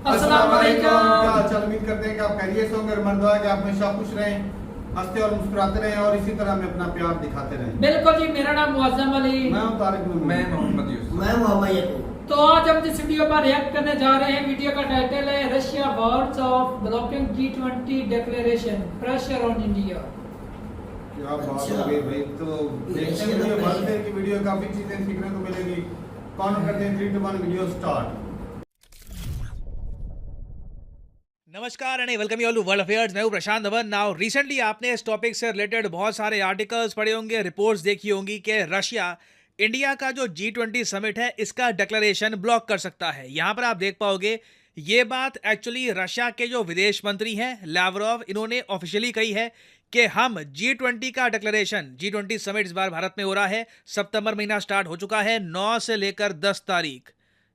अस्सलाम वालेकुम। क्या हाल चाल? उम्मीद करते हैं कि आप खैरियत से होंगे और मन दुआ है कि आप हमेशा खुश रहें, हंसते और मुस्कुराते रहें और इसी तरह हमें अपना प्यार दिखाते रहें। बिल्कुल जी, मेरा नाम मुअज्जम अली। मैं हूं तारिक नूर। मैं मोहम्मद यूसुफ। मैं मोहम्मद यकूब। तो आज हम जिस वीडियो पर रिएक्ट करने जा रहे हैं, वीडियो का टाइटल है Russia warns of blocking G20 declaration, pressure on India. क्या बात अच्छा। हो गई भाई। तो देखते हैं वीडियो, बढ़ते की वीडियो काफी चीजें सीखने को मिलेगी। कौन करते हैं 3 2 1 वीडियो स्टार्ट। नमस्कार and welcome you all to world affairs. मैं हूं प्रशांत धवन। नाउ रिसेंटली आपने इस टॉपिक से रिलेटेड बहुत सारे आर्टिकल्स पढ़े होंगे, रिपोर्ट्स देखी होंगी कि रशिया इंडिया का जो G20 समिट है इसका डिक्लेरेशन ब्लॉक कर सकता है। यहां पर आप देख पाओगे ये बात एक्चुअली रशिया के जो विदेश मंत्री हैं लावरोव, इन्होंने ऑफिशियली कही है कि हम G20 का डिक्लेरेशन, G20 समिट इस बार भारत में हो रहा है, सितंबर महीना स्टार्ट हो चुका है, 9 से लेकर 10 तारीख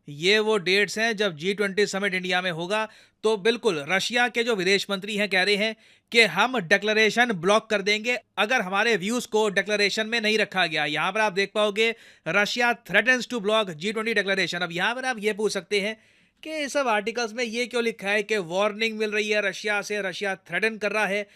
ये वो डेट्स हैं जब G20 समिट इंडिया में होगा। तो बिल्कुल रशिया के जो विदेश मंत्री हैं कह रहे हैं कि हम डिक्लेरेशन ब्लॉक कर देंगे अगर हमारे व्यूज को डिक्लेरेशन में नहीं रखा गया। यहां पर आप देख पाओगे Russia threatens to block G20 declaration. अब यहां पर आप ये पूछ सकते हैं कि इस सब आर्टिकल्स में ये क्यों लिखा है कि वार्निंग मिल रही है रशिया से, रशिया थ्रेटन कर रहा है।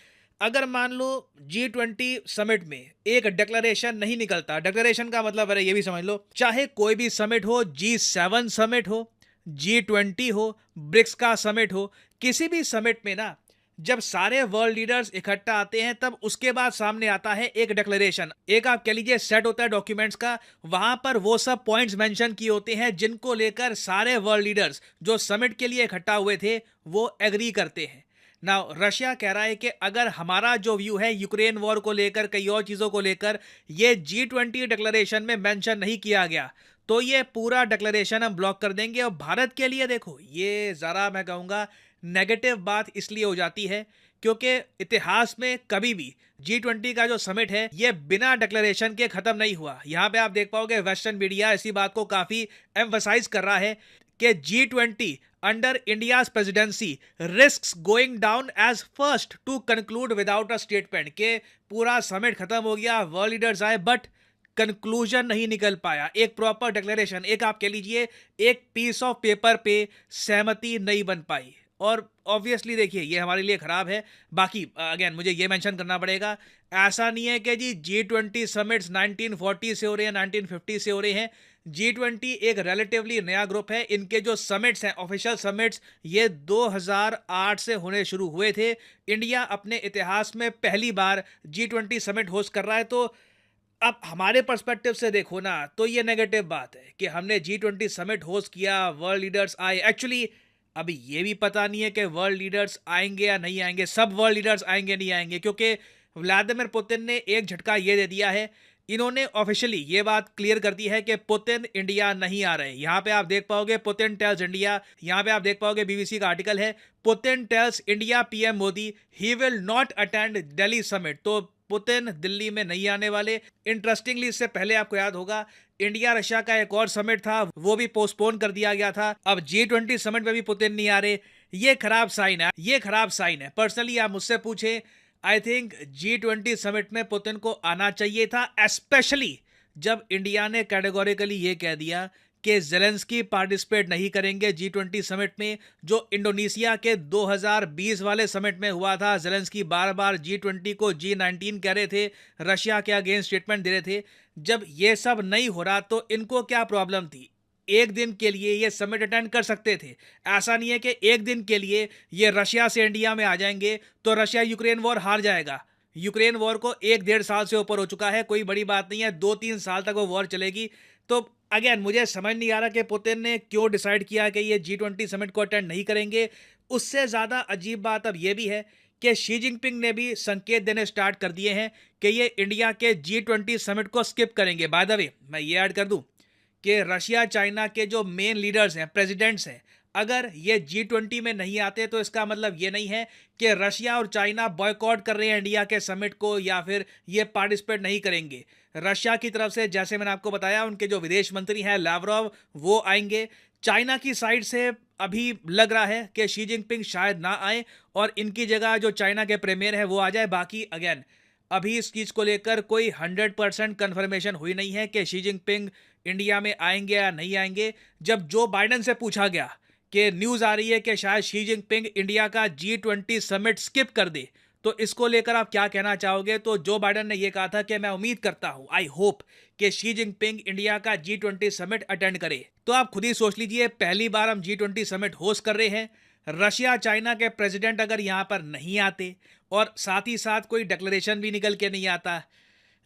अगर मान लो G20 समिट में एक डिक्लेरेशन नहीं निकलता, डिक्लेरेशन का मतलब है ये भी समझ लो, चाहे कोई भी समिट हो, G7 समिट हो, G20 हो, ब्रिक्स का समिट हो, किसी भी समिट में ना जब सारे वर्ल्ड लीडर्स इकट्ठा आते हैं तब उसके बाद सामने आता है एक डिक्लेरेशन, एक आप कह लीजिए सेट होता है डॉक्यूमेंट्स का। वहां पर वो सब पॉइंट्स मेंशन किए होते हैं जिनको लेकर सारे वर्ल्ड लीडर्स जो समिट के लिए इकट्ठा हुए थे वो एग्री करते हैं। नाउ रशिया कह रहा है कि अगर हमारा जो व्यू है यूक्रेन वॉर को लेकर, कई और चीज़ों को लेकर, ये G20 डिक्लेरेशन में मेंशन नहीं किया गया तो ये पूरा डिक्लेरेशन हम ब्लॉक कर देंगे। और भारत के लिए देखो ये ज़रा मैं कहूँगा नेगेटिव बात इसलिए हो जाती है क्योंकि इतिहास में कभी भी G20 का जो समिट है ये बिना डिक्लेरेशन के ख़त्म नहीं हुआ। यहाँ पे आप देख पाओगे वेस्टर्न मीडिया इसी बात को काफ़ी एम्फसाइज कर रहा है कि G20 under India's presidency risks going down as first to conclude without a statement। के पूरा समिट खत्म हो गया, वर्ल्ड लीडर्स आए बट कंक्लूजन नहीं निकल पाया, एक प्रॉपर डिक्लेरेशन, एक आप कह लीजिए एक पीस ऑफ पेपर पे सहमति नहीं बन पाई। और ऑब्वियसली देखिए ये हमारे लिए खराब है। बाकी अगेन मुझे ये मेंशन करना पड़ेगा, ऐसा नहीं है कि जी G20 समिट्स 1940 से हो रहे हैं, 1950 से हो रहे हैं। G20 एक रिलेटिवली नया ग्रुप है। इनके जो समिट्स हैं, ऑफिशियल समिट्स, ये 2008 से होने शुरू हुए थे। इंडिया अपने इतिहास में पहली बार G20 समिट होस्ट कर रहा है। तो अब हमारे पर्सपेक्टिव से देखो ना तो ये नेगेटिव बात है कि हमने G20 समिट होस्ट किया, वर्ल्ड लीडर्स आए। एक्चुअली अभी ये भी पता नहीं है कि वर्ल्ड लीडर्स आएंगे या नहीं आएंगे, सब वर्ल्ड लीडर्स आएंगे नहीं आएंगे, क्योंकि व्लादिमीर पुतिन ने एक झटका ये दे दिया है। इन्होंने ऑफिशियली ये बात क्लियर कर दी है कि पुतिन इंडिया नहीं आ रहे। यहाँ पे आप देख पाओगे पुतिन टेल्स इंडिया, यहाँ पे आप देख पाओगे BBC का आर्टिकल है, Putin tells India PM Modi ही will not attend Delhi summit. तो पुतिन दिल्ली में नहीं आने वाले। इंटरेस्टिंगली इससे पहले आपको याद होगा इंडिया रशिया का एक और समिट था, वो भी पोस्टपोन कर दिया गया था। अब G20 समिट में भी पुतिन नहीं आ रहे। ये खराब साइन है, ये खराब साइन है। पर्सनली आप मुझसे पूछे, आई थिंक G20 समिट में पुतिन को आना चाहिए था, स्पेशली जब इंडिया ने कैटेगोरिकली ये कह दिया कि ज़ेलेंस्की पार्टिसिपेट नहीं करेंगे G20 समिट में। जो इंडोनेशिया के 2020 वाले समिट में हुआ था, ज़ेलेंस्की बार बार G20 को G19 कह रहे थे, रशिया के अगेंस्ट स्टेटमेंट दे रहे थे। जब ये सब नहीं हो रहा तो इनको क्या प्रॉब्लम थी? एक दिन के लिए ये समिट अटेंड कर सकते थे। ऐसा नहीं है कि एक दिन के लिए ये रशिया से इंडिया में आ जाएंगे तो रशिया यूक्रेन वॉर हार जाएगा। यूक्रेन वॉर को 1-1.5 साल से ऊपर हो चुका है, कोई बड़ी बात नहीं है, 2-3 साल तक वो वॉर चलेगी। तो अगेन मुझे समझ नहीं आ रहा कि पुतिन ने क्यों डिसाइड किया कि ये G20 समिट को अटेंड नहीं करेंगे। उससे ज़्यादा अजीब बात अब ये भी है कि शी जिनपिंग ने भी संकेत देने स्टार्ट कर दिए हैं कि ये इंडिया के G20 समिट को स्किप करेंगे। बाय द वे मैं ये ऐड कर दूं कि रशिया चाइना के जो मेन लीडर्स हैं, प्रेसिडेंट्स हैं, अगर ये G20 में नहीं आते तो इसका मतलब ये नहीं है कि रशिया और चाइना बॉयकॉट कर रहे हैं इंडिया के समिट को या फिर ये पार्टिसिपेट नहीं करेंगे। रशिया की तरफ से जैसे मैंने आपको बताया उनके जो विदेश मंत्री हैं लावरोव, वो आएंगे। चाइना की साइड से अभी लग रहा है कि शी जिनपिंग शायद ना आए और इनकी जगह जो चाइना के प्रीमियर है वो आ जाए। बाकी अगेन अभी इस चीज़ को लेकर कोई 100% कन्फर्मेशन हुई नहीं है कि शी जिनपिंग इंडिया में आएंगे या नहीं आएंगे। जब जो बाइडेन से पूछा गया कि न्यूज़ आ रही है कि शायद शी जिनपिंग इंडिया का G20 समिट स्किप कर दे, तो इसको लेकर आप क्या कहना चाहोगे? तो जो बाइडन ने ये कहा था कि मैं उम्मीद करता हूं, आई होप कि शी जिनपिंग इंडिया का G20 समिट अटेंड करे। तो आप खुद ही सोच लीजिए, पहली बार हम G20 समिट होस्ट कर रहे हैं, रशिया चाइना के प्रेसिडेंट अगर यहां पर नहीं आते और साथ ही साथ कोई डिक्लेरेशन भी निकल के नहीं आता,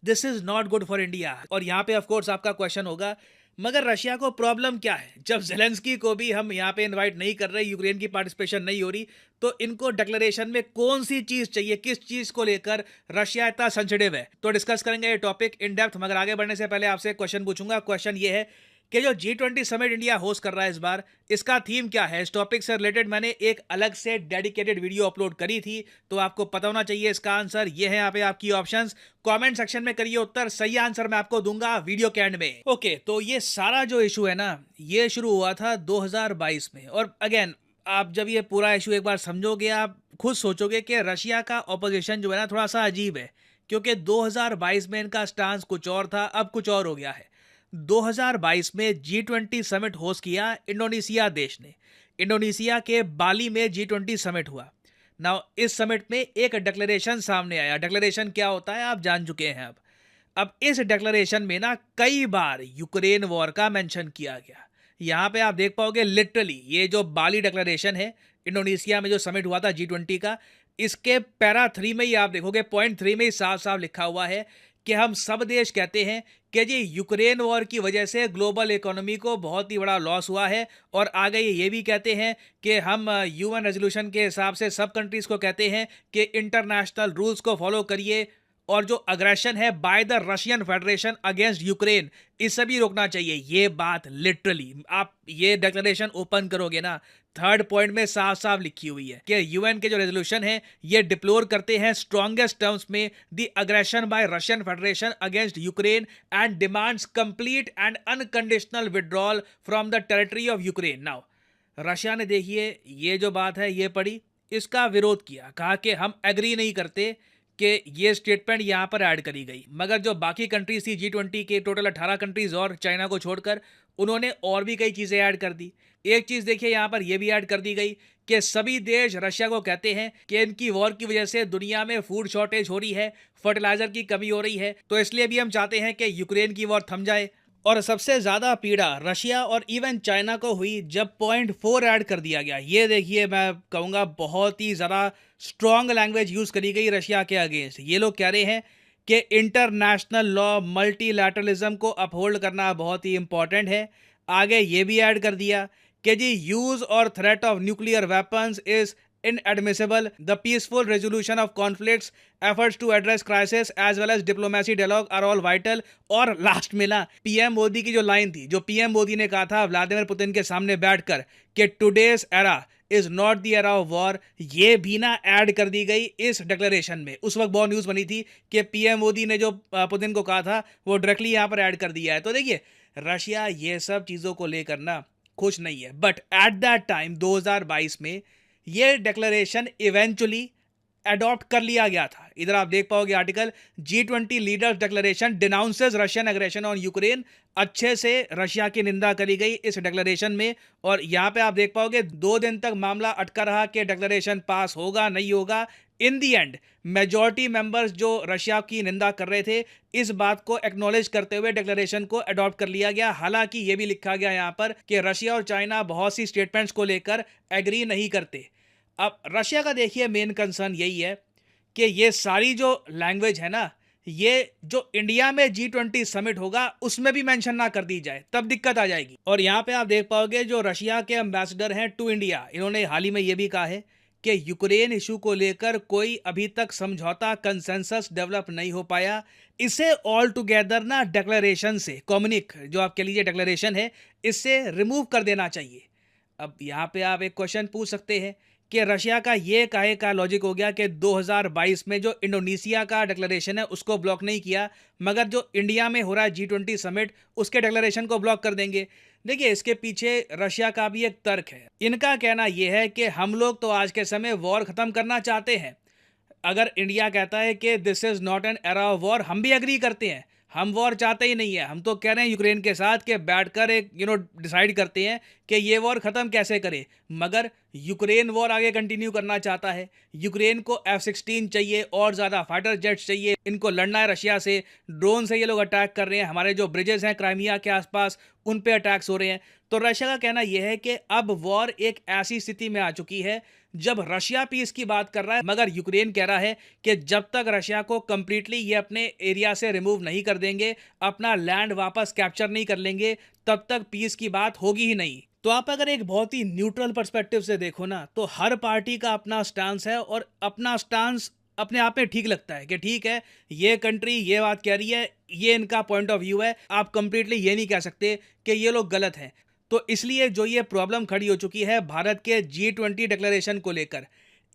this is not good for India. और यहाँ पे ऑफ कोर्स आपका क्वेश्चन होगा, मगर रशिया को प्रॉब्लम क्या है? जब जेलेंस्की को भी हम यहाँ पे इनवाइट नहीं कर रहे, यूक्रेन की पार्टिसिपेशन नहीं हो रही, तो इनको डिक्लेरेशन में कौन सी चीज चाहिए? किस चीज को लेकर रशिया इतना सेंसिटिव है? तो डिस्कस करेंगे ये टॉपिक इन डेप्थ। मगर आगे बढ़ने से पहले आपसे क्वेश्चन पूछूंगा। क्वेश्चन ये है कि जो G20 समिट इंडिया होस्ट कर रहा है इस बार, इसका थीम क्या है? इस टॉपिक से रिलेटेड मैंने एक अलग से डेडिकेटेड वीडियो अपलोड करी थी, तो आपको पता होना चाहिए इसका आंसर। ये है यहाँ पे आपकी ऑप्शंस, कमेंट सेक्शन में करिए उत्तर, सही आंसर मैं आपको दूंगा वीडियो के एंड में। ओके, तो ये सारा जो इशू है ना, ये शुरू हुआ था 2022 में। और अगेन, आप जब ये पूरा इशू एक बार समझोगे, आप खुद सोचोगे कि रशिया का ऑपोजिशन जो है ना, थोड़ा सा अजीब है, क्योंकि 2022 में इनका स्टांस कुछ और था, अब कुछ और हो गया है। 2022 में G20 समिट होस्ट किया इंडोनेशिया देश ने। इंडोनेशिया के बाली में G20 समिट हुआ। नाउ इस समिट में एक डिक्लेरेशन सामने आया। डिक्लेरेशन क्या होता है आप जान चुके हैं। अब इस डिक्लेरेशन में ना कई बार यूक्रेन वॉर का मेंशन किया गया। यहाँ पे आप देख पाओगे लिटरली, ये जो बाली डिक्लेरेशन है इंडोनेशिया में जो समिट हुआ था G20 का, इसके पैरा 3 में ही आप देखोगे, पॉइंट 3 में ही साफ साफ लिखा हुआ है कि हम सब देश कहते हैं कि जी यूक्रेन वॉर की वजह से ग्लोबल इकोनॉमी को बहुत ही बड़ा लॉस हुआ है। और आगे ये भी कहते हैं कि हम यूएन रेजोल्यूशन के हिसाब से सब कंट्रीज को कहते हैं कि इंटरनेशनल रूल्स को फॉलो करिए, और जो अग्रेशन है by the Russian federation against Ukraine, इसे भी रोकना चाहिए। ये बात लिटरली आप ये डिक्लेरेशन ओपन करोगे ना, थर्ड पॉइंट में साफ साफ लिखी हुई है कि यूएन के जो रेजोल्यूशन है ये डिप्लोर करते हैं स्ट्रॉन्गेस्ट टर्म्स में the aggression bye Russian federation against Ukraine and demands complete and unconditional withdrawal from the territory of Ukraine. Now Russia ने देखिए ये जो बात है ये पढ़ी, इसका विरोध किया, कहा कि हम एग्री नहीं करते कि ये स्टेटमेंट यहाँ पर ऐड करी गई। मगर जो बाकी कंट्रीज थी G20 के, टोटल 18 कंट्रीज और चाइना को छोड़कर, उन्होंने और भी कई चीज़ें ऐड कर दी। एक चीज़ देखिए यहाँ पर ये भी ऐड कर दी गई कि सभी देश रशिया को कहते हैं कि इनकी वॉर की वजह से दुनिया में फूड शॉर्टेज हो रही है, फर्टिलाइजर की कमी हो रही है, तो इसलिए भी हम चाहते हैं कि यूक्रेन की वॉर थम जाए। और सबसे ज़्यादा पीड़ा रशिया और इवन चाइना को हुई जब पॉइंट 4 ऐड कर दिया गया। ये देखिए, मैं कहूँगा बहुत ही ज़्यादा स्ट्रॉन्ग लैंग्वेज यूज़ करी गई रशिया के अगेंस्ट। ये लोग कह रहे हैं कि इंटरनेशनल लॉ, मल्टीलैटरलिज्म को अपहोल्ड करना बहुत ही इंपॉर्टेंट है। आगे ये भी ऐड कर दिया कि जी यूज़ और threat of nuclear weapons is inadmissible, the peaceful resolution of conflicts, efforts to address crisis as well as diplomacy dialogue are all vital। और लास्ट में ना पीएम मोदी की जो लाइन थी, जो पीएम मोदी ने कहा था व्लादिमीर पुतिन के सामने बैठकर कि today's era is not the era of war, ये भी ना ऐड कर दी गई इस डिक्लेरेशन में। उस वक्त बहुत न्यूज़ बनी थी कि पीएम मोदी ने जो पुतिन को कहा था वो डायरेक्टली यहाँ पर ऐड कर दिया है। तो देखिए रशिया ये सब चीज़ों को लेकर ना खुश नहीं है, बट एट दैट टाइम 2022 में ये डिक्लेरेशन इवेंचुअली अडॉप्ट कर लिया गया था। इधर आप देख पाओगे article, G20 leaders declaration denounces Russian aggression on Ukraine. अच्छे से रशिया की निंदा करी गई इस डिक्लेरेशन में। और यहाँ पे आप देख पाओगे 2 दिन तक मामला अटका रहा कि डिक्लेरेशन पास होगा नहीं होगा। इन दी एंड मेजॉरिटी मेंबर्स जो रशिया की निंदा कर रहे थे, इस बात को एक्नॉलेज करते हुए डिक्लेरेशन को अडॉप्ट कर लिया गया। हालांकि ये भी लिखा गया यहाँ पर कि रशिया और चाइना बहुत सी स्टेटमेंट्स को लेकर एग्री नहीं करते। अब रशिया का देखिए मेन कंसर्न यही है कि ये सारी जो लैंग्वेज है ना, ये जो इंडिया में G20 समिट होगा उसमें भी मेंशन ना कर दी जाए, तब दिक्कत आ जाएगी। और यहाँ पे आप देख पाओगे जो रशिया के एम्बेसडर हैं टू इंडिया, इन्होंने हाल ही में ये भी कहा है कि यूक्रेन इशू को लेकर कोई अभी तक समझौता कंसेंसस डेवलप नहीं हो पाया। इसे ऑल टुगेदर ना डिक्लेरेशन से, कम्युनिक जो आप कह लीजिए डिक्लेरेशन है, इससे रिमूव कर देना चाहिए। अब यहाँ पे आप एक क्वेश्चन पूछ सकते हैं कि रशिया का ये काहे का लॉजिक हो गया कि 2022 में जो इंडोनेशिया का डिक्लेरेशन है उसको ब्लॉक नहीं किया, मगर जो इंडिया में हो रहा है G20 समिट उसके डिक्लेरेशन को ब्लॉक कर देंगे। देखिए इसके पीछे रशिया का भी एक तर्क है। इनका कहना यह है कि हम लोग तो आज के समय वॉर ख़त्म करना चाहते हैं। अगर इंडिया कहता है कि this is not an era of war, हम भी एग्री करते हैं, हम वॉर चाहते ही नहीं है। हम तो कह रहे हैं यूक्रेन के साथ कि बैठकर एक डिसाइड करते हैं कि ये वॉर ख़त्म कैसे करे, मगर यूक्रेन वॉर आगे कंटिन्यू करना चाहता है। यूक्रेन को F-16 चाहिए और ज़्यादा फाइटर जेट्स चाहिए, इनको लड़ना है रशिया से। ड्रोन से ये लोग अटैक कर रहे हैं, हमारे जो ब्रिजेस हैं क्राइमिया के आसपास उन पे अटैक्स हो रहे हैं। तो रशिया का कहना यह है कि अब वॉर एक ऐसी स्थिति में आ चुकी है जब रशिया पीस की बात कर रहा है, मगर यूक्रेन कह रहा है कि जब तक रशिया को कंप्लीटली ये अपने एरिया से रिमूव नहीं कर देंगे, अपना लैंड वापस कैप्चर नहीं कर लेंगे, तब तक पीस की बात होगी ही नहीं। तो आप अगर एक बहुत ही न्यूट्रल पर्सपेक्टिव से देखो ना, तो हर पार्टी का अपना स्टांस है और अपना स्टांस अपने आप में ठीक लगता है कि ठीक है, ये कंट्री ये बात कह रही है, ये इनका पॉइंट ऑफ व्यू है, आप कंप्लीटली ये नहीं कह सकते कि ये लोग गलत हैं। तो इसलिए जो ये प्रॉब्लम खड़ी हो चुकी है भारत के G20 डिक्लेरेशन को लेकर,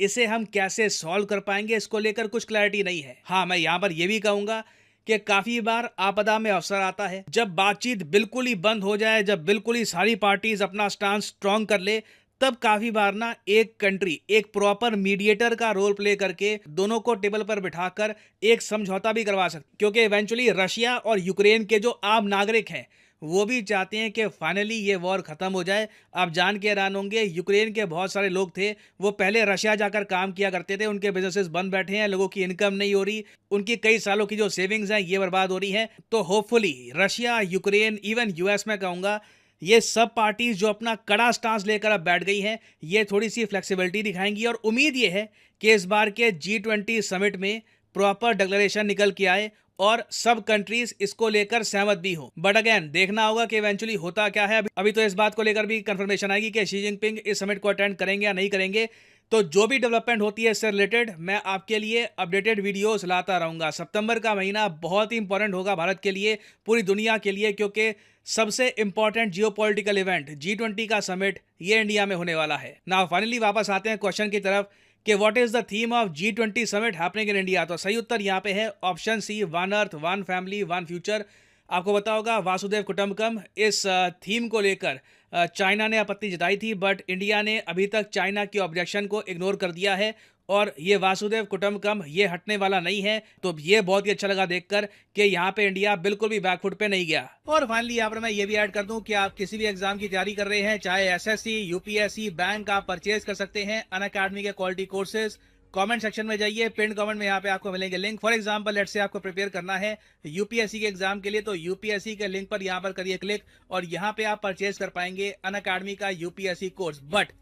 इसे हम कैसे सॉल्व कर पाएंगे, इसको लेकर कुछ क्लैरिटी नहीं है। हाँ, मैं यहाँ पर यह भी कहूँगा कि काफ़ी बार आपदा में अवसर आता है, जब बातचीत बिल्कुल ही बंद हो जाए, जब बिल्कुल ही सारी पार्टीज अपना स्टांस स्ट्रॉन्ग कर ले, तब काफ़ी बार ना एक कंट्री एक प्रॉपर मीडिएटर का रोल प्ले करके दोनों को टेबल पर बिठाकर एक समझौता भी करवा सकते, क्योंकि इवेंचुअली रशिया और यूक्रेन के जो आम नागरिक हैं वो भी चाहते हैं कि फाइनली ये वॉर ख़त्म हो जाए। आप जान के हैरान होंगे, यूक्रेन के बहुत सारे लोग थे, वो पहले रशिया जाकर काम किया करते थे, उनके बिजनेसेस बंद बैठे हैं, लोगों की इनकम नहीं हो रही, उनकी कई सालों की जो सेविंग्स हैं ये बर्बाद हो रही हैं। तो hopefully Russia, Ukraine, even US में कहूँगा, ये सब पार्टीज जो अपना कड़ा स्टांस लेकर अब बैठ गई हैं, ये थोड़ी सी फ्लेक्सिबिलिटी दिखाएंगी और उम्मीद ये है कि इस बार के G20 समिट में प्रॉपर डिक्लेरेशन निकल के आए और सब कंट्रीज इसको लेकर सहमत भी हो। बट अगेन देखना होगा कि इवेंचुअली होता क्या है। अभी तो इस बात को लेकर भी कंफर्मेशन आएगी कि शी जिनपिंग इस समिट को अटेंड करेंगे या नहीं करेंगे। तो जो भी डेवलपमेंट होती है इससे रिलेटेड मैं आपके लिए अपडेटेड वीडियोस लाता रहूंगा। सितंबर का महीना बहुत ही इंपॉर्टेंट होगा भारत के लिए, पूरी दुनिया के लिए, क्योंकि सबसे इंपॉर्टेंट जियोपॉलिटिकल इवेंट G20 का समिट ये इंडिया में होने वाला है। नाउ फाइनली वापस आते हैं क्वेश्चन की तरफ कि what is the theme of G20 summit happening in India. तो सही उत्तर यहाँ पे है option C, one earth, one family, one future. आपको पता होगा वासुदेव कुटुंबकम, इस थीम को लेकर चाइना ने आपत्ति जताई थी, बट इंडिया ने अभी तक चाइना की ऑब्जेक्शन को इग्नोर कर दिया है और ये वासुदेव कुटुंबकम ये हटने वाला नहीं है। तो ये बहुत ही अच्छा लगा देखकर कि यहाँ पे इंडिया बिल्कुल भी बैकफुट पे नहीं गया। और फाइनली यहाँ पर मैं ये भी ऐड कर दूं कि आप किसी भी एग्जाम की तैयारी कर रहे हैं, चाहे SSC, UPSC, बैंक, आप परचेज कर सकते हैं अनअकैडमी के क्वालिटी कोर्सेज। कमेंट सेक्शन में जाइए, पिन कमेंट में यहाँ पे आपको मिलेंगे link. For example let's say आपको प्रिपेयर करना है UPSC के एग्जाम के लिए, तो UPSC के लिंक पर यहाँ पर करिए क्लिक और यहाँ पे आप परचेज कर पाएंगे अनअकैडमी का UPSC कोर्स। बट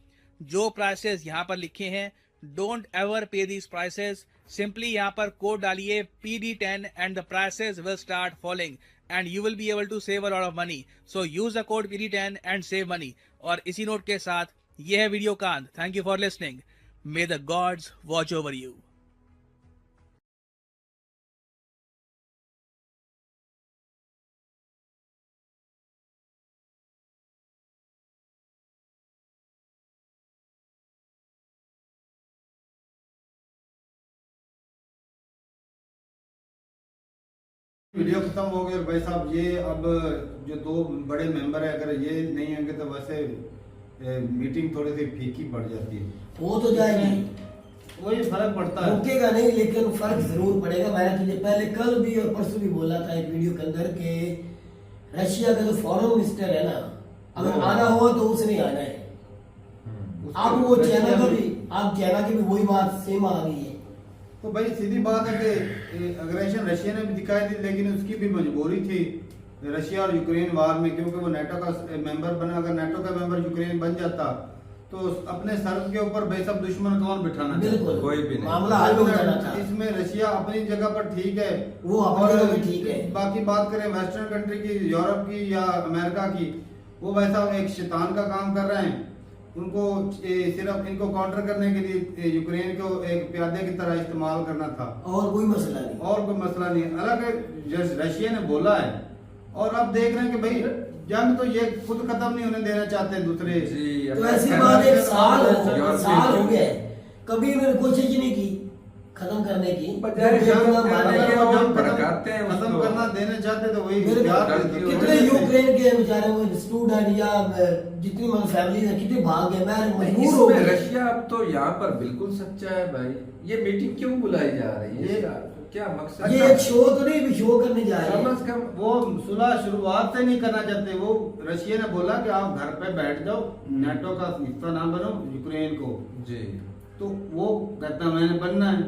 जो प्राइसेस यहाँ पर लिखे हैं, don't ever pay these prices. Simply यहाँ पर कोड डालिए PD10 and the prices will start following and you will be able to save a lot of money. So use the code PD10 and save money. और इसी note के साथ ये है video का अंत। Thank you for listening. May the gods watch over you. Video खत्म हो गई और भाई साहब ये अब जो दो बड़े मेंबर है, अगर ये नहीं होंगे तो वैसे मीटिंग थोड़ी सी फीकी पड़ जाती है। वो तो जाएगी, वही फर्क पड़ता है, रुकेगा नहीं, लेकिन फर्क जरूर पड़ेगा। मैंने तुझे पहले कल भी और परसों भी बोला था एक वीडियो के अंदर के रशिया का जो फॉरेन मिनिस्टर है ना, अगर आना हुआ तो उसने आना है। अब वो चाइना का भी, आप चाइना की भी वही बात सेम आ गई है। तो भाई सीधी बात है कि अग्रेशन रशिया ने भी दिखाई दी, लेकिन उसकी भी मजबूरी थी रशिया और यूक्रेन वार में, क्योंकि वो नेटो का मेंबर बना। अगर नेटो का मेंबर यूक्रेन बन जाता तो अपने सर के ऊपर बेशक दुश्मन कौन बिठाना, बिल्कुल कोई भी नहीं, मामला हल हो जाना था। इसमें रशिया अपनी जगह पर ठीक है, वो अपनी जगह भी ठीक है। बाकी बात करें वेस्टर्न कंट्री की, यूरोप की या अमेरिका की, वो वैसा एक शैतान का काम कर रहे हैं। उनको सिर्फ इनको काउंटर करने के लिए यूक्रेन को एक प्यादे की तरह इस्तेमाल करना था, और कोई मसला नहीं, और कोई मसला नहीं। अलग रशिया ने बोला है और अब देख रहे हैं कि भाई जंग तो ये खुद खत्म नहीं होने देना चाहते दूसरे। तो ऐसी बात एक साल हो गया, कभी इन्होंने कोशिश ही नहीं की खत्म करने की। खत्म करना देना चाहते तो वही कितने यूक्रेन के बेचारे वो स्टूडेंट या जितनी फैमिली है कितने भाग गए। मैं मजबूर हो गया। रशिया अब तो यहाँ पर बिल्कुल सच्चा है भाई। ये मीटिंग क्यों बुलाई जा रही है? क्या मकसद? ये एक शो तो नहीं भी शो करने जा रहे कम हैं। से कम वो सुलह शुरुआत से नहीं करना चाहते। वो रशिया ने बोला कि आप घर पे बैठ जाओ, नेटो का हिस्सा ना बनो यूक्रेन को। जी तो वो कहता मैंने बनना है।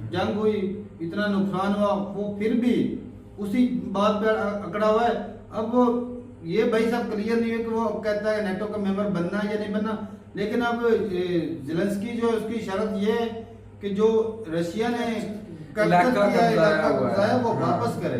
जंग हुई, इतना नुकसान हुआ, वो फिर भी उसी बात पे अकड़ा हुआ है। अब वो ये भाई साहब क्लियर नहीं है कि वो कहता है नेटो का मेंबर बनना है या नहीं बनना। लेकिन अब ज़ेलेंस्की जो उसकी शर्त ये है कि जो रशिया ने इलाका इलाका हुआ कब्जा है वो हाँ। वापस करे।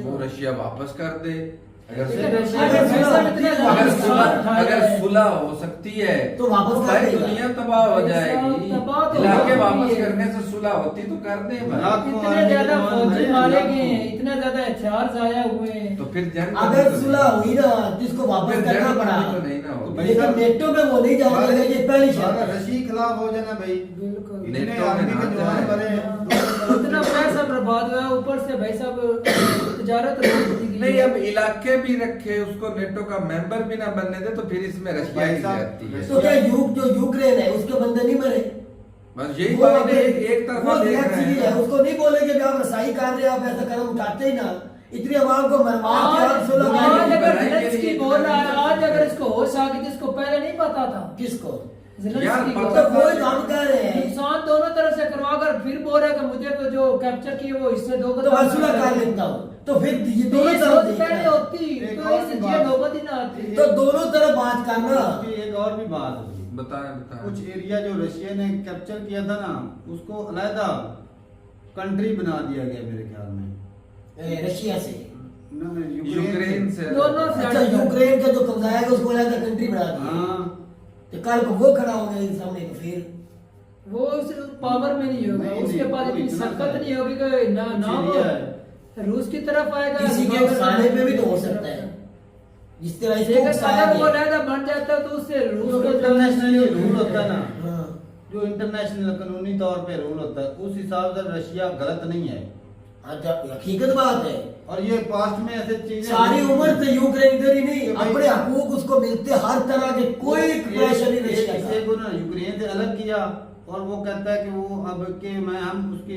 तो वो रशिया वापस कर दे। अगर लेकिन सुलह- रशिया का पैसा इतना ज्यादा अगर नुकसान सुलह उठाया अगर है। सुलह हो सकती है तो वापस कर भाई देगा। दुनिया तबाह हो पैसा जाएगी। तबाह तो इलाके होगी वापस है। करने से सुलह होती तो कर दे भाई। लाखों इतने आदमी ज्यादा जवान फौजी मरे, मारे लाखों। गए हैं, इतने ज्यादा हथियार जाया हुए हैं। तो फिर जंग अगर सुलह हुई ना जिसको वापस फिर करना जंग पड़ा, तो नहीं ना होगी। लेकिन नेटो में वो नहीं जाने देगा, ये पहली शर्त है। रशिया खिलाफ हो जाना भाई। बिल्कुल इतने नेटो में आदमी ना के जवान जाए। मरे। इतना पैसा बर्बाद हुआ, ऊपर से भाई साहब तजारत रोक दी गई नहीं है। अब इलाके भी रखे, उसको नेटो का मेंबर भी ना बनने दे, तो फिर इसमें रशिया की भाई जाती है। तो क्या जो यूक्रेन है उसके बंदे नहीं मरे? बस यही वो बात अगर- है, एक तरफा वो देख नेक्स्ट रहे चीज है, हैं। उसको नहीं बोलेंगे कि आप रसाई कर रहे हो, आप ऐसा कदम उठाते ही ना। इतनी आवाम को मरवा के आज आप सुलह आज करेंगे। अगर लड़ाई के ज़ेलेंस्की लिए बोल रहा है, आज अगर इसको होश आ गई जिसको पहले नहीं पता था, किसको? ज़ेलेंस्की यार, को पता तो कोई काम कर रहे हैं नुकसान दोनों तरफ से करवाकर फिर बोल रहा है कि मुझे तो जो कैप्चर किए वो इससे दो तो मैं सुलह कर लेता हूँ। तो फिर ये तो दोनों ये तरफ सोच देखना पहले है। होती एक तो और इस भी ये बात। नौबत ही ना आती। तो दोनों तरफ बात करना। उसकी एक और भी बात है। बताएं बताएं। कुछ एरिया जो रशिया ने कैप्चर किया था ना, उसको अलहदा कंट्री बना दिया गया मेरे ख्याल में। रशिया से ना, यूक्रेन से दोनों से अच्छा, यूक्रेन का जो कब्जा है उसको अलग कंट्री बना दिया। हाँ, तो कल को वो खड़ा होगा इन सामने, तो फिर वो उस पावर में नहीं होगा, नहीं, उसके नहीं, पास वो इतनी इतना शक्कत है। नहीं होगी कि ना ना कुछ वो एरिया है। रूस की तरफ आएगा, किसी के खाने पे भी तो हो सकता है। जिस तरह इसको लेकिन उकसाया अगर वो गया। रहता बन जाता तो उससे रूस जो को इंटरनेशनली रूल होता है ना, हाँ। जो इंटरनेशनल कानूनी तौर पे रूल होता है, उस हिसाब से रशिया गलत नहीं है। अच्छा, हकीकत बात है। और ये पास्ट में ऐसे चीजें सारी उम्र से यूक्रेन इधर ही नहीं, कि भाई- अपने हकूक उसको मिलते, हर तरह के कोई प्रेशर नहीं रशिया इसे का। को ना यूक्रेन से अलग किया, और वो कहता है कि वो अब के हम उसकी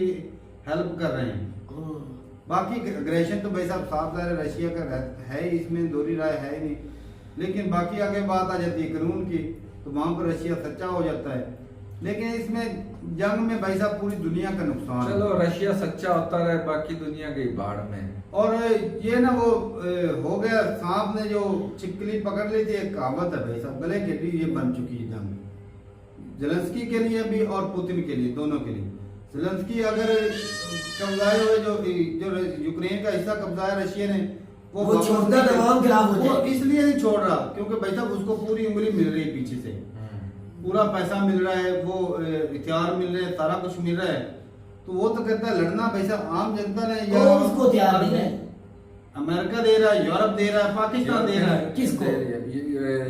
हेल्प कर रहे हैं। हम्म। बाकी अग्रेशन तो भाई साहब साफ ज़ाहिर है रशिया का है ही, इसमें दोहरी राय है ही नहीं। लेकिन बाकी आगे बात आ जाती है कानून की, तो वहां पर रशिया सच्चा हो जाता है। लेकिन इसमें जंग में भाई साहब पूरी दुनिया का नुकसान है। चलो रशिया सच्चा होता रहे, बाकी दुनिया गई बाढ़ में। और ये ना वो हो गया, सांप ने जो छिपकली पकड़ ली थी, एक कहावत है भाई साहब, गले के लिए ये बन चुकी है जंग, ज़ेलेंस्की के लिए भी और पुतिन के लिए, दोनों के लिए। ज़ेलेंस्की अगर कब्जाए हुए जो यूक्रेन का हिस्सा कब्जा है रशिया ने, वो वापस छोड़ता नहीं तो कर- आवाम खिलाफ हो वो जाएगी। इसलिए नहीं छोड़ रहा क्योंकि भाई साहब उसको पूरी उंगली मिल रही है पीछे से, पूरा पैसा मिल रहा है, वो हथियार मिल रहे हैं, सारा कुछ मिल रहा है। तो वो तो कहता है लड़ना भाई साहब आम जनता ने तो उसको तैयार नहीं है। अमेरिका दे रहा है, यूरोप दे रहा है, पाकिस्तान दे रहा है। किसको?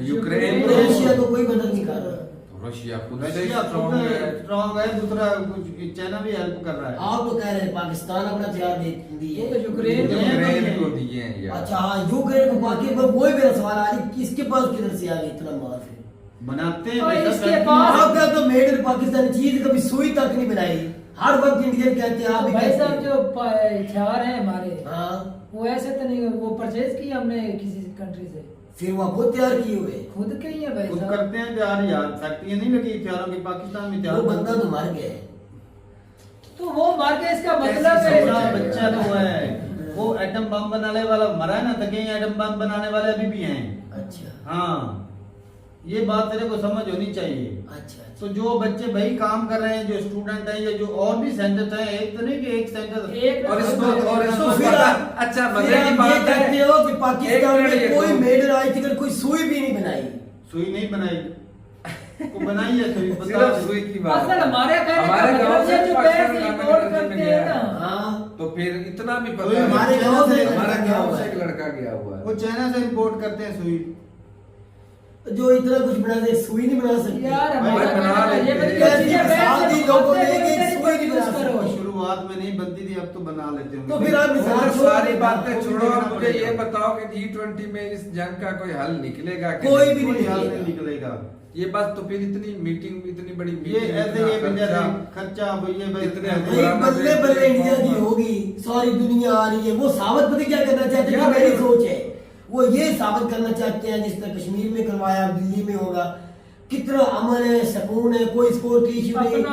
यूक्रेन तो रशिया को कोई मदद नहीं कर रहा। तो रशिया खुद से रशिया स्ट्रांग है। स्ट्रॉन्ग है, दूसरा कुछ चाइना भी हेल्प कर रहा है। आप तो कह रहे हैं पाकिस्तान अपना तैयार दे दी वो है। तो यूक्रेन यूक्रेन को दिए हैं यार। अच्छा हाँ, यूक्रेन को बाकी में वही मेरा सवाल आ रही, किसके पास किधर से आ गई इतना माल फिर? बनाते हैं और भाई साहब, इसके फैक्ट्री पास- में। आपका तो मेड इन पाकिस्तानी चीज कभी सुई तक नहीं बनाई। हर वक्त इंडियन कहते हैं, आप भी भाई कहते साहब हैं। जो हथियार हैं हमारे, हाँ, वो ऐसे तो नहीं, वो परचेज किए हमने किसी कंट्री से, फिर वो खुद तैयार किए हुए। खुद के ही है भाई खुद साहब। करते हैं तैयार यार, फैक्ट्रियां नहीं लगी हथियारों की पाकिस्तान में, वो तैयार बंदा तो मर गया है। तो वो मार के इसका मतलब कैसी है छोटा सोच है? बच्चा तो है, वो एटम बम बनाने वाला मरा है ना, तो कहीं एटम बम बनाने वाले अभी भी हैं। अच्छा हाँ, ये बात तेरे को समझ होनी चाहिए। अच्छा। तो जो बच्चे भाई काम कर रहे हैं, जो स्टूडेंट हैं, या जो और भी सेंटर हैं, एक तो नहीं कि एक सेंटर एक और इसको तो फिर आप अच्छा फिर मजे की आप ये बात कहते है। हो कि पाकिस्तान एक मिनट में ये कोई तो- मेडल आई थी, कोई सुई भी नहीं बनाई। सुई नहीं बनाई, को बनाई है सुई, सिर्फ बता। सुई की बात असल हमारे कहने का हमारे मतलब गांव से ये जो पाकिस्तान पैसे का import में करते गया हैं ना, है। हाँ, तो फिर इतना भी सुई पता है हमारे गांव से हमारे गया गांव हुआ से है। एक लड़का गया हुआ है। वो चाइना से इंपोर्ट करते हैं सुई। जो इतना कुछ बना दे, सुई नहीं बना सकते। यार भाई हमारा बना कहने का ये लेते मतलब हैं। चीजें मिसाल पैसे दी लोगों ने बनाते कि हैं, सुई नहीं बना use करो। सकते। शुरुआत में नहीं बनती थी, अब तो बना लेते होंगे। तो फिर आप वो मिसाल तो छोड़ सारी दो। बातें वो भी छोड़ो, देखना अब मुझे पड़ेगा। ये बताओ कि G20 में इस जंग का कोई हल निकलेगा कि कोई नहीं? भी कोई नहीं हाल निकलेगा। नहीं निकलेगा। ये बस तो फिर इतनी मीटिंग, इतनी बड़ी ये मीटिंग, ऐसे ये बन जाता है खर्चा ये इतने भाई बल्ले बल्ले इंडिया की होगी, सारी दुनिया आ रही है। वो साबित पता क्या करना चाहते हैं, मेरी सोच है, वो ये साबित करना चाहते हैं जिस तरह कश्मीर में करवाया, दिल्ली में होगा, कितना अमन है, सुकून है, कोई सिक्योरिटी इशू नहीं,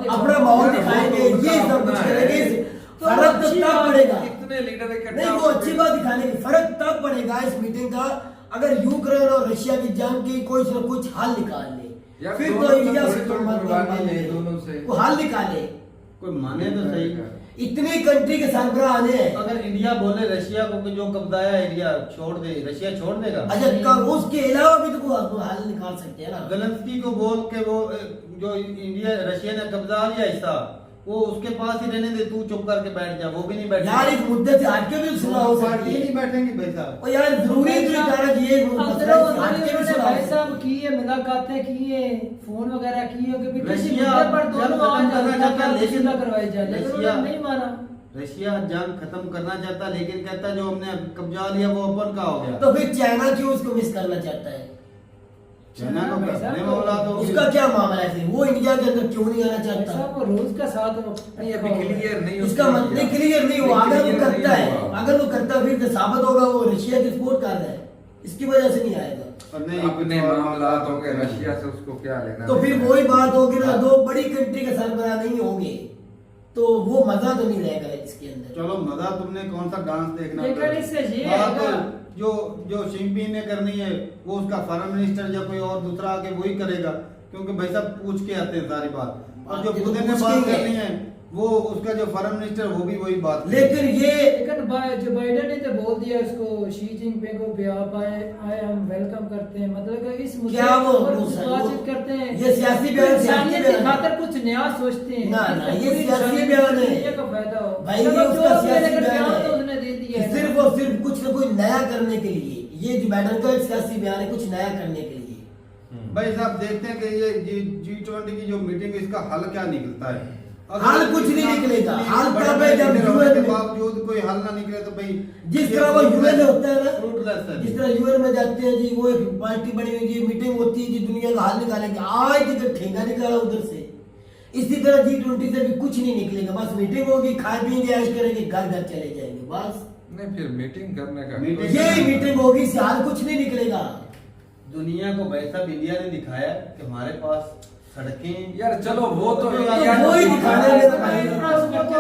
अपना माहौल दिखाएंगे, ये सब कुछ करेंगे। फर्क तो तब पड़ेगा, कितने लीडर इकट्ठा, नहीं वो अच्छी बात दिखाने की, फर्क तब पड़ेगा इस मीटिंग का अगर यूक्रेन और रशिया की जंग की कोई ना कुछ हल निकाल ले, या फिर दोनों तो इंडिया तो से थोड़ी मत कुर्बानी ले दोनों से। वो हल निकाले। कोई माने तो सही। इतनी कंट्री के सरबराह आने हैं। अगर इंडिया बोले रशिया को कि जो कब्जाया एरिया छोड़ दे, रशिया छोड़ देगा? अच्छा उसके अलावा भी तो कोई हल निकाल सकते हैं ना। ज़ेलेंस्की को बोल के वो जो इंडिया रशिया ने कब्जा लिया हिस्सा, वो उसके पास ही रहने दे, तू चुप करके बैठ जा, वो भी नहीं बैठे यार इस मुद्दे से हटके भी सुना हो पार्टी सकती है। नहीं बैठेंगी भाई साहब। और यार जरूरी है ये हटके भी सुना हो भाई सकती साहब है। की है, मुलाकातें की है, फोन वगैरह की है, कि किसी रशिया मुद्दे पर जब दोनों आ खत्म करना जाए, चाहता है, लेकिन करवाई जाए, लेकिन रशिया उन्होंने नहीं माना। रशिया जंग खत्म करना चाहता, लेकिन कहता जो हमने कब्जा लिया वो अपन का हो गया। तो फिर चाइना क्यों उसको मिस करना चाहता है? चाइना को अपने मामला तो उसका क्या मामला है फिर? वो इंडिया के अंदर क्यों नहीं आना भाई चाहता? साहब वो रूस का साथ नहीं अभी क्लियर नहीं हो इसका मतलब क्लियर नहीं हुआ। अगर वो करता है, अगर वो करता फिर तो साबित होगा वो रशिया की सपोर्ट कर रहा है, इसकी वजह से नहीं आएगा। और नहीं अपने मामलात हो गए, रशिया से उसको क्या लेना। तो फिर वही बात होगी ना, दो बड़ी कंट्री के सरबराह नहीं होंगे तो वो मजा तो नहीं रहेगा इसके अंदर। चलो मजा तुमने कौन सा डांस देखना लेकिन था? इससे ये बात आएगा। जो जो जिनपिंग ने करनी है वो उसका फॉरेन मिनिस्टर या कोई और दूसरा आके वही करेगा, क्योंकि भाई साहब पूछ के आते हैं सारी बात। और जो ये तो पुतिन ने पूछ बात के ही है। करनी है वो उसका जो फॉरेन मिनिस्टर वो भी वही बात करेगा। लेकिन ये लेकिन जो बाइडेन ने तो बोल दिया इसको, शी जिनपिंग को भी आप आए हम वेलकम करते हैं, मतलब कि इस मुद्दे क्या वो पर बातचीत करते हैं, ये सियासी बयान, सियासी इंसानियत की बयान खातिर कुछ नया सोचते हैं। ना, ना, ये पूरी सियासी इंसानियत बयान है। दुनिया का फायदा हो भाई ये मतलब उसका जो सियासी लेकर बयान बयान तो है उसने दे दिया है। सिर्फ और सिर्फ कुछ न कुछ नया करने के लिए। ये जो बाइडेन का सियासी बयान है कुछ नया करने के लिए। भाई साहब देखते हैं कि ये G20 की जो मीटिंग है इसका हल क्या निकलता है। हल कुछ नहीं निकलेगा। हल बड़े तब है जब बड़े UN होने के में- बावजूद कोई हल ना निकले तो भाई जिस तरह वो यूएन में होता है ना, फ्रूटलेस है। जिस तरह यूएन में जाते हैं जी, वो एक पार्टी बनी हुई जी, मीटिंग होती है जी, दुनिया का हल निकालेंगे, आज तक ठेंगा निकाला उधर से। इसी तरह G20 से भी कुछ नहीं निकलेगा, बस मीटिंग होगी, खाए पिएंगे, ऐश करेंगे, घर घर चले जाएंगे, बस नहीं फिर मीटिंग करने का मीटिंग- ये मीटिंग होगी, इससे हाल कुछ नहीं निकलेगा। दुनिया को भाई साहब इंडिया ने दिखाया कि हमारे पास सड़कें यार चलो वो तो वो ही दिखाने में तो भाई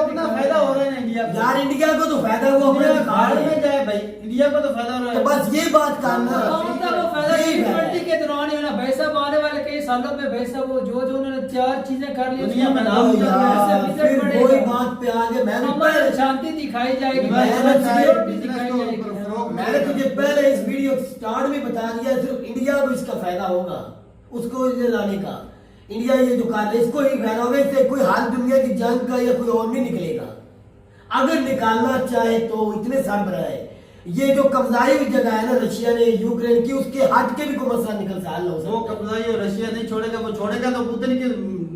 अपना फायदा हो रहा है ना इंडिया को। यार इंडिया को तो फायदा हुआ अपने इंडिया दिखा बाहर रहे में हैं। जाए भाई, इंडिया को तो फायदा हो रहा तो है। बस ये बात करना मतलब वो फायदा यही फायदा है। G20 के दौरान ही होना। भाई साहब आने वाले कई सालों में भाई साहब वो जो उन्होंने 4 चीजें कर ली दुनिया में उसमें नाम नाम यार, इससे फिर बढ़ेगा। वही बात पे आगे मैंने अमन पहले शांति दिखाई जाएगी, मैं सिक्योरिटी बिजनेस दिखाई को जाएगी। फरोग मैंने तुझे पहले इस वीडियो स्टार्ट में बता दिया, सिर्फ इंडिया को इसका फायदा होगा, उसको ये लाने का। इंडिया ये जो कर रहा है इसको ही फायदा होगा, इससे कोई हाल दुनिया की जंग का या कोई और नहीं निकलेगा। अगर निकालना चाहे तो इतने सरबराह है, ये जो कब्जाई हुई जगह है ना रशिया ने यूक्रेन की, उसके हट के भी कोई मसला निकल सकता है। वो कब्जा ये रशिया नहीं छोड़ेगा, वो छोड़ेगा तो पुतिन के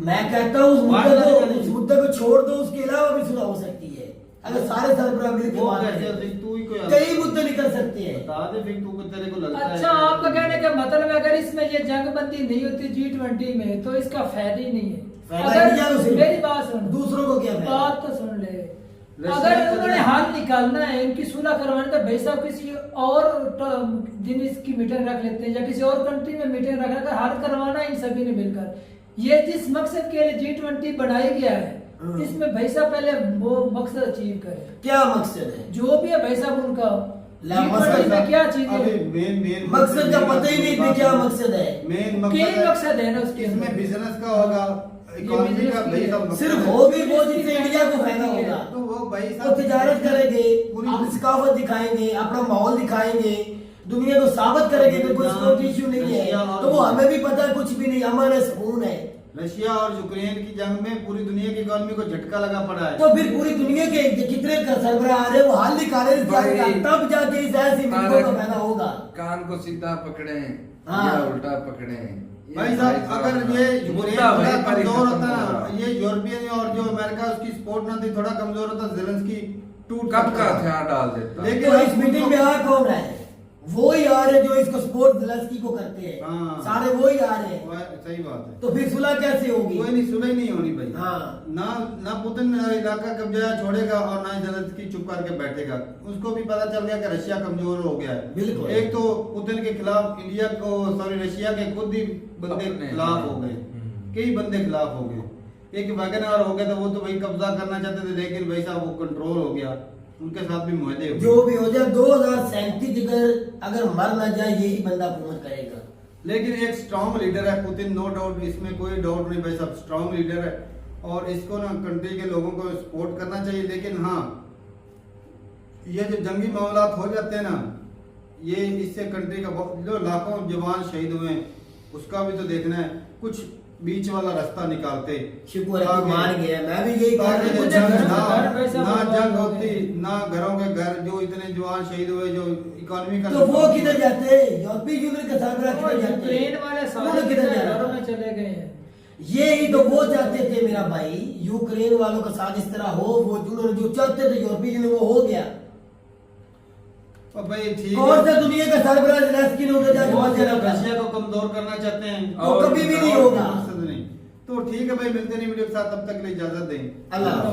मैं कहता हूँ उस मुद्दे को छोड़ दो, उसके अलावा भी सुलह हो सकती है अगर सारे सरबराह मिलकर वो बात कैसे करें। तू ही कोई कई मुद्दे निकल सकते हैं। बता दे फिर तू को तेरे को लगता है। अच्छा आपका कहने का मतलब है अगर इसमें ये जंगबंदी नहीं होती G20 में तो इसका फायदा ही नहीं है। फायदा इंडिया को सिर्फ, मेरी बात सुन, दूसरों को क्या फायदा? बात तो सुन ले। रशिया अगर का उन्होंने जो- हाल निकालना है, इनकी सुलह करवाने तो भाई साहब किसी और दिन इसकी मीटिंग रख लेते हैं या किसी और कंट्री में मीटिंग रख कर हाल करवाना है इन सभी ने मिलकर। ये जिस मकसद के लिए G20 बनाया गया है इसमें भाई साहब पहले वो मकसद अचीव करे। क्या मकसद है? जो भी है भाई साहब उनका मकसद G20 में क्या चीज अभी है, मेन मकसद का पता ही नहीं कि क्या मकसद है। मेन कई मकसद है ना उसके इसमें अंदर। बिजनेस का होगा, इकोनॉमी का भाई साहब मकसद सिर्फ है। होगी वो जिससे इंडिया को फायदा होगा। तो वो भाई वो साहब तिजारत करेंगे, पूरी- अपनी सकाफत दिखाएंगे, अपना माहौल दिखाएंगे, दुनिया को साबित करेंगे कि कोई सिक्योरिटी इशू नहीं है। तो वो हमें भी पता है कुछ भी नहीं, अमन है, सुकून है। रशिया और यूक्रेन की जंग में पूरी दुनिया की इकोनॉमी को झटका लगा पड़ा है। तो फिर पूरी दुनिया के कितने सरबराह आ रहे हैं, वो हाल निकाले, भाई- तब जाके इस ऐसी मीटिंगों का फायदा होगा। कान को सीधा पकड़े हाँ। या उल्टा पकड़े। भाई साहब अगर ये यूक्रेन मुद्दा थोड़ा वहीं पर ही कमजोर खत्म होता हो ना, रहा। ये यूरोपियन और जो अमेरिका उसकी सपोर्ट ना थी, थोड़ा कमजोर होता, ज़ेलेंस्की टूट कब सकता का है। हथियार डाल देता। लेकिन तो इस मीटिंग में आ कौन रहा है? वो ही आ रहे जो इसको सपोर्ट ज़ेलेंस्की को करते हैं, हाँ। सारे वो ही आ रहे हैं, सही बात है। तो फिर सुलह कैसे होगी? कोई नहीं, सुलह ही नहीं होनी भाई। हाँ। ना पुतिन इलाका कब्जा छोड़ेगा और ना ज़ेलेंस्की चुप करके बैठेगा। उसको भी पता चल गया कि रशिया कमजोर हो गया है। बिल्कुल। एक तो पुतिन के खिलाफ इंडिया को रशिया के खुद ही बंदे अपने, खिलाफ हो गए, कई बंदे खिलाफ हो गए। एक वैगनआर हो गया था, वो तो भाई कब्जा करना चाहते थे, लेकिन भाई साहब वो कंट्रोल हो गया, उनके साथ भी मुआहदे हो गए। जो भी हो जाए 2037 अगर मर ना जाए यही बंदा हुकूमत करेगा। लेकिन एक स्ट्रॉन्ग लीडर है पुतिन, नो डाउट, इसमें कोई डाउट नहीं भाई साहब, स्ट्रॉन्ग लीडर है और इसको ना कंट्री के लोगों को सपोर्ट करना चाहिए। लेकिन हाँ, ये जो जंगी मामला हो जाते हैं ना, ये इससे कंट्री का जो लाखों जवान शहीद हुए हैं उसका भी तो देखना है, कुछ बीच वाला रास्ता निकालते। शुक्र है तू मान गया, मैं भी यही कह ताकि रहा जो हूं। ना जंग होती, ना घरों के घर, जो इतने जवान शहीद हुए, जो इकोनॉमी का तो वो किधर जाते? यूरोपीय यूनियन के सरबराह किधर जाते? यूक्रेन वाले उन्होंने सारे किधर घरों जाना? में चले गए हैं। ये ही तो वो चाहते थे मेरा भाई, यूक्रेन वालों का साथ इस तरह हो, वो उन्होंने जो चाहते थे यूरोपीय यूनियन वो हो गया। और भाई ठीक कौन सा है, दुनिया का सरबराह ज़ेलेंस्की ने उधर जाके वो बात करना था? रशिया को कमजोर करना चाहते हैं, तो कभी भी नहीं होगा। मकसद नहीं। तो ठीक है भाई, मिलते नहीं वीडियो के साथ, तब तक के लिए इजाजत दें। अल्लाह।